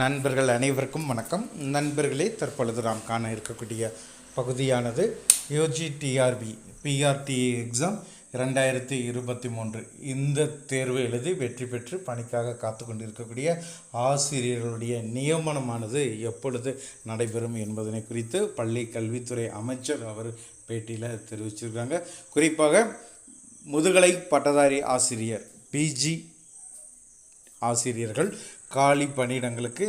நண்பர்கள் அனைவருக்கும் வணக்கம். நண்பர்களே, தற்பொழுது நாம் காண இருக்கக்கூடிய பகுதியானது யூஜிடிஆர்பி பிஆர்டிஏ எக்ஸாம் 2023 இந்த தேர்வு எழுதி வெற்றி பெற்று பணிக்காக காத்து கொண்டிருக்கக்கூடிய ஆசிரியர்களுடைய நியமனமானது எப்பொழுது நடைபெறும் என்பதனை குறித்து பள்ளி கல்வித்துறை அமைச்சர் அவர் பேட்டியில் தெரிவிச்சிருக்காங்க. குறிப்பாக முதுகலை பட்டதாரி ஆசிரியர் பிஜி ஆசிரியர்கள் காலி பணியிடங்களுக்கு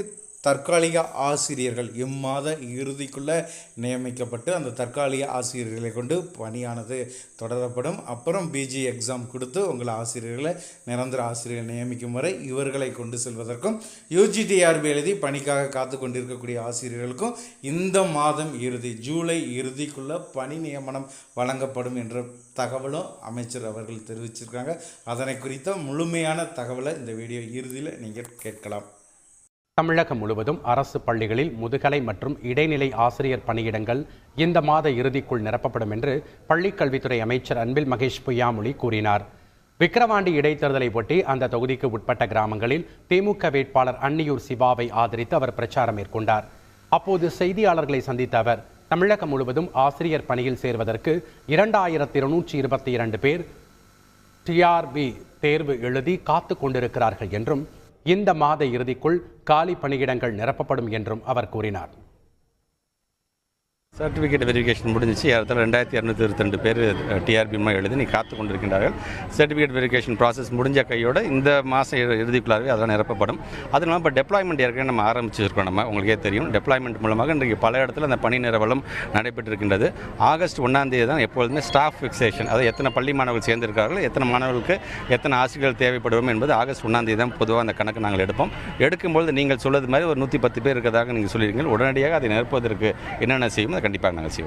தற்காலிக ஆசிரியர்கள் இம்மாத இறுதிக்குள்ளே நியமிக்கப்பட்டு அந்த தற்காலிக ஆசிரியர்களை கொண்டு பணியானது தொடரப்படும். அப்புறம் பிஜி எக்ஸாம் கொடுத்து உங்களை ஆசிரியர்களை நிரந்தர ஆசிரியர்கள் நியமிக்கும் வரை இவர்களை கொண்டு செல்வதற்கும் யூஜிடிஆர்பி எழுதி பணிக்காக காத்து கொண்டிருக்கக்கூடிய ஆசிரியர்களுக்கும் இந்த மாதம் இறுதி ஜூலை இறுதிக்குள்ளே பணி நியமனம் வழங்கப்படும் என்ற தகவலும் அமைச்சர் அவர்கள் தெரிவிச்சிருக்காங்க. அதனை குறித்த முழுமையான தகவலை இந்த வீடியோ இறுதியில் நீங்கள் கேட்கலாம். தமிழகம் முழுவதும் அரசு பள்ளிகளில் முதுகலை மற்றும் இடைநிலை ஆசிரியர் பணியிடங்கள் இந்த மாத இறுதிக்குள் நிரப்பப்படும் என்று பள்ளிக்கல்வித்துறை அமைச்சர் அன்பில் மகேஷ் பொய்யாமொழி கூறினார். விக்கிரவாண்டி இடைத்தேர்தலை ஒட்டி அந்த தொகுதிக்கு உட்பட்ட கிராமங்களில் திமுக வேட்பாளர் அன்னியூர் சிவாவை ஆதரித்து அவர் பிரச்சாரம் மேற்கொண்டார். அப்போது செய்தியாளர்களை சந்தித்த அவர் தமிழகம் முழுவதும் ஆசிரியர் பணியில் சேர்வதற்கு 2222 பேர் டிஆர்பி தேர்வு எழுதி காத்து கொண்டிருக்கிறார்கள் என்றும் இந்த மாத இறுதிக்குள் காலி பணியிடங்கள் நிரப்பப்படும் என்றும் அவர் கூறினார். சர்டிஃபிகேட் வெரிஃபிகேஷன் முடிஞ்சிச்சு. ஏறத்தாழ 2222 பேர் டிஆர்பி எழுதி நீ காத்து கொண்டிருக்கின்றார்கள். சர்டிஃபிகேட் வெரிஃபிகேஷன் ப்ராசஸ் முடிஞ்ச கையோடு இந்த மாதம் இறுதிக்குள்ளாகவே அதெல்லாம் நிரப்பப்படும். அது இல்லாமல் இப்போ டெப்ளாய்மெண்ட் ஏற்கனவே நம்ம ஆரம்பிச்சிருக்கோம். நம்ம உங்களுக்கே தெரியும், டெப்ளாய்மெண்ட் மூலமாக இன்றைக்கு பல இடத்துல அந்த பணி நிரவலும் நடைபெற்றிருக்கின்றது. ஆகஸ்ட் 1 தான் எப்பொழுதுமே ஸ்டாஃப் ஃபிக்சேஷன், அதாவது எத்தனை பள்ளி மாணவர்கள் சேர்ந்திருக்கார்கள், எத்தனை மாணவர்களுக்கு எத்தனை ஆசிரியர்கள் தேவைப்படும் என்பது ஆகஸ்ட் 1 தான் பொதுவாக அந்த கணக்கு நாங்கள் எடுப்போம். எடுக்கும்போது நீங்கள் சொல்வது மாதிரி ஒரு 110 பேர் இருக்கிறதாக நீங்கள் சொல்லியிருக்கீங்க. உடனடியாக அதை நிரப்புவதற்கு என்னென்ன செய்யும் கண்டிப்பாக நாங்கள் செய்வோம்.